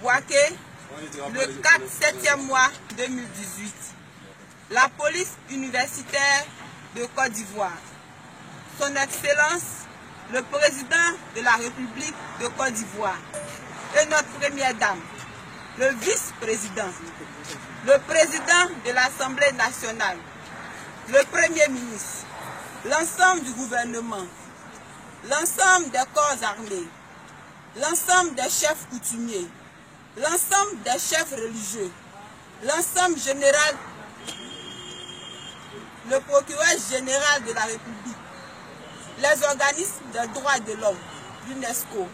Boaké, le 4/7e mois 2018. La police universitaire de Côte d'Ivoire. Son Excellence, le président de la République de Côte d'Ivoire et notre première dame, le vice-président, le président de l'Assemblée nationale, le premier ministre, l'ensemble du gouvernement, l'ensemble des corps armés, l'ensemble des chefs coutumiers, l'ensemble des chefs religieux, l'ensemble général, le procureur général de la République, les organismes des droits de l'homme, l'UNESCO,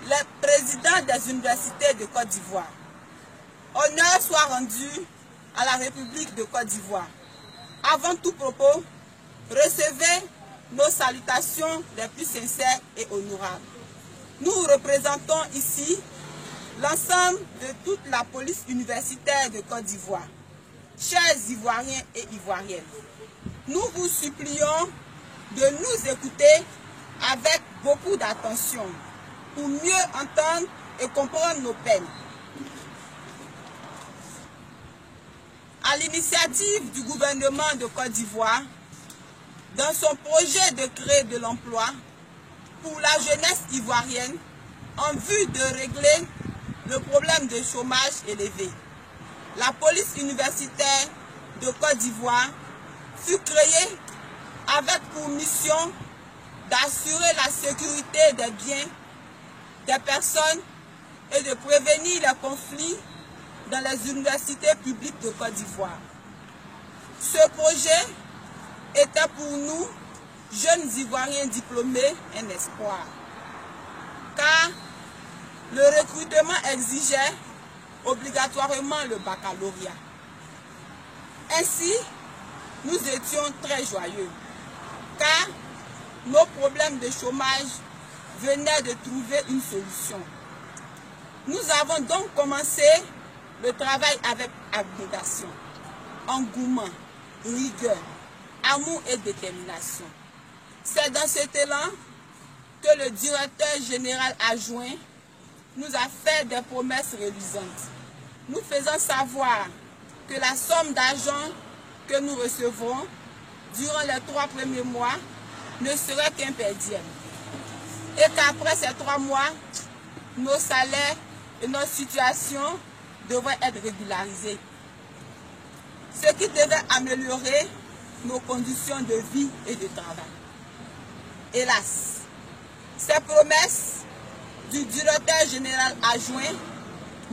les présidents des universités de Côte d'Ivoire. Honneur soit rendu à la République de Côte d'Ivoire. Avant tout propos, recevez nos salutations les plus sincères et honorables. Nous représentons ici l'ensemble de toute la police universitaire de Côte d'Ivoire. Chers Ivoiriens et Ivoiriennes, nous vous supplions de nous écouter avec beaucoup d'attention pour mieux entendre et comprendre nos peines. À l'initiative du gouvernement de Côte d'Ivoire, dans son projet de créer de l'emploi pour la jeunesse ivoirienne en vue de régler le problème de chômage élevé, la police universitaire de Côte d'Ivoire fut créée avec pour mission d'assurer la sécurité des biens des personnes et de prévenir les conflits dans les universités publiques de Côte d'Ivoire. Ce projet était pour nous, jeunes Ivoiriens diplômés, un espoir, car le recrutement exigeait obligatoirement le baccalauréat. Ainsi, nous étions très joyeux, car nos problèmes de chômage venaient de trouver une solution. Nous avons donc commencé le travail avec abnégation, engouement, rigueur, amour et détermination. C'est dans cet élan que le directeur général adjoint nous a fait des promesses reluisantes, nous faisant savoir que la somme d'argent que nous recevrons durant les 3 premiers mois ne serait qu'un per diem, et qu'après ces 3 mois, nos salaires et notre situation devraient être régularisés, ce qui devait améliorer nos conditions de vie et de travail. Hélas, ces promesses du directeur général adjoint,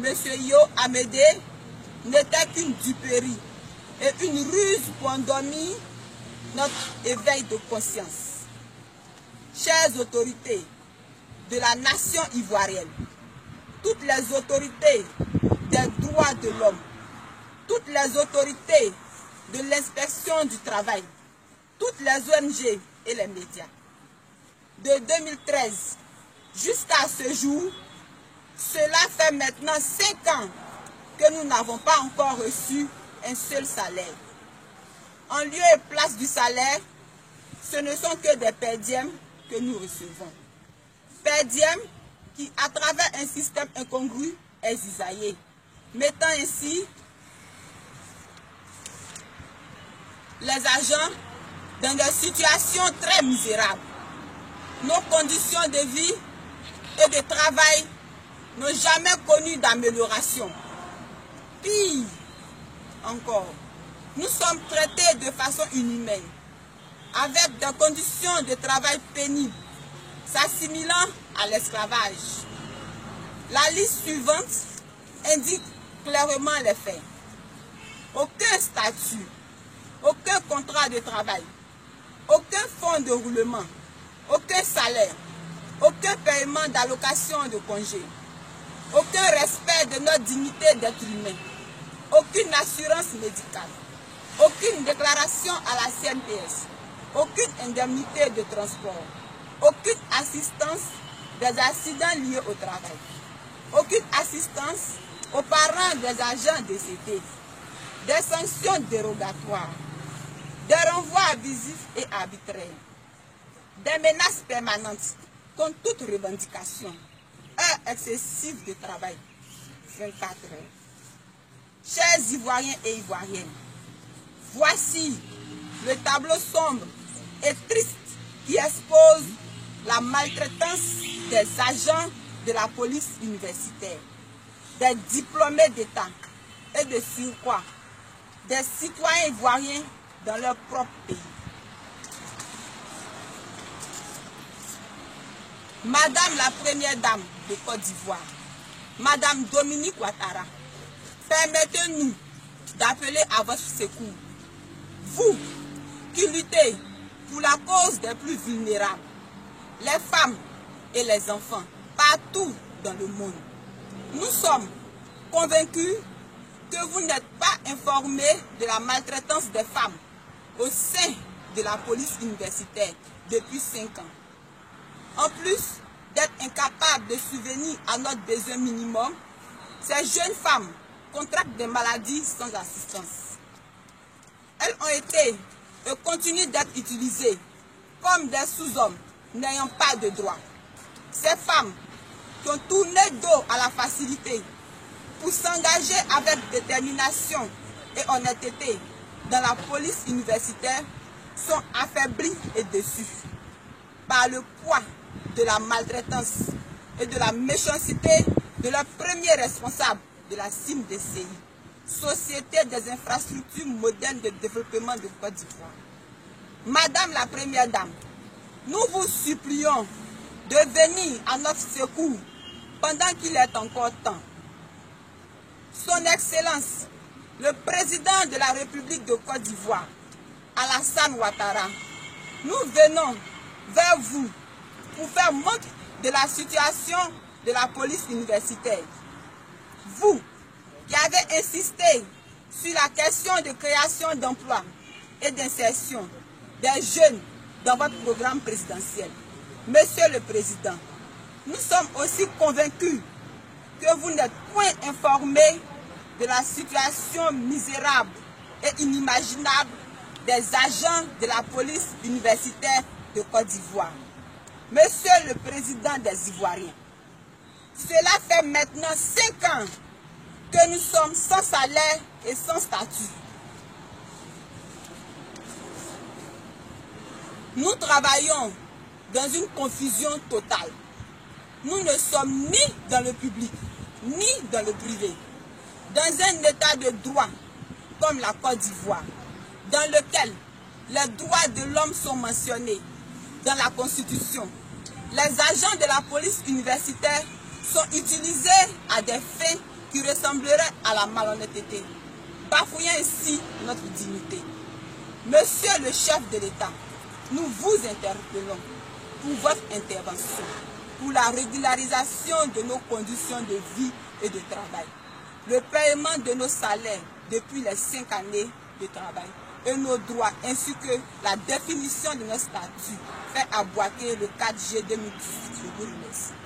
M. Yo Amédé, n'étaient qu'une duperie et une ruse pour endormir notre éveil de conscience. Chères autorités de la nation ivoirienne, toutes les autorités des droits de l'homme, toutes les autorités de l'inspection du travail, toutes les ONG et les médias. De 2013 jusqu'à ce jour, cela fait maintenant 5 ans que nous n'avons pas encore reçu un seul salaire. En lieu et place du salaire, ce ne sont que des per diem que nous recevons. Per diem qui, à travers un système incongru, est zisaillé, mettant ainsi les agents dans des situations très misérables. Nos conditions de vie et de travail n'ont jamais connu d'amélioration. Pire encore, nous sommes traités de façon inhumaine, avec des conditions de travail pénibles, s'assimilant à l'esclavage. La liste suivante indique clairement les faits. Aucun statut, aucun contrat de travail, aucun fonds de roulement, aucun salaire, aucun paiement d'allocation de congé, aucun respect de notre dignité d'être humain, aucune assurance médicale, aucune déclaration à la CNPS, aucune indemnité de transport, aucune assistance des accidents liés au travail, aucune assistance aux parents des agents décédés, des sanctions dérogatoires, des renvois abusifs et arbitraires, des menaces permanentes contre toute revendication, heures excessives de travail, 24 heures. Chers Ivoiriens et Ivoiriennes, voici le tableau sombre et triste qui expose la maltraitance des agents de la police universitaire, des diplômés d'État et de surcroît des citoyens ivoiriens dans leur propre pays. Madame la Première Dame de Côte d'Ivoire, Madame Dominique Ouattara, permettez-nous d'appeler à votre secours. Vous qui luttez pour la cause des plus vulnérables, les femmes et les enfants, partout dans le monde. Nous sommes convaincus que vous n'êtes pas informés de la maltraitance des femmes au sein de la police universitaire depuis 5 ans. En plus d'être incapables de subvenir à notre besoin minimum, ces jeunes femmes contractent des maladies sans assistance. Elles ont été et continuent d'être utilisées comme des sous-hommes n'ayant pas de droit. Ces femmes qui ont tourné dos à la facilité pour s'engager avec détermination et honnêteté dans la police universitaire sont affaiblies et déçues par le poids de la maltraitance et de la méchanceté de leur premier responsable de la CIMDCI, Société des infrastructures modernes de développement de Côte d'Ivoire. Madame la Première Dame, nous vous supplions de venir à notre secours pendant qu'il est encore temps. Son Excellence, le président de la République de Côte d'Ivoire, Alassane Ouattara, nous venons vers vous pour faire montre de la situation de la police universitaire. Vous qui avez insisté sur la question de création d'emplois et d'insertion des jeunes dans votre programme présidentiel. Monsieur le Président, nous sommes aussi convaincus que vous n'êtes point informé de la situation misérable et inimaginable des agents de la police universitaire de Côte d'Ivoire. Monsieur le Président des Ivoiriens, cela fait maintenant 5 ans que nous sommes sans salaire et sans statut. Nous travaillons dans une confusion totale. Nous ne sommes ni dans le public, ni dans le privé. Dans un état de droit comme la Côte d'Ivoire, dans lequel les droits de l'homme sont mentionnés dans la Constitution, les agents de la police universitaire sont utilisés à des fins qui ressembleraient à la malhonnêteté, bafouillant ainsi notre dignité. Monsieur le chef de l'État, nous vous interpellons pour votre intervention, pour la régularisation de nos conditions de vie et de travail, le paiement de nos salaires depuis les 5 années de travail et nos droits, ainsi que la définition de nos statuts fait aboiter le 4 juillet 2018. Je vous remercie.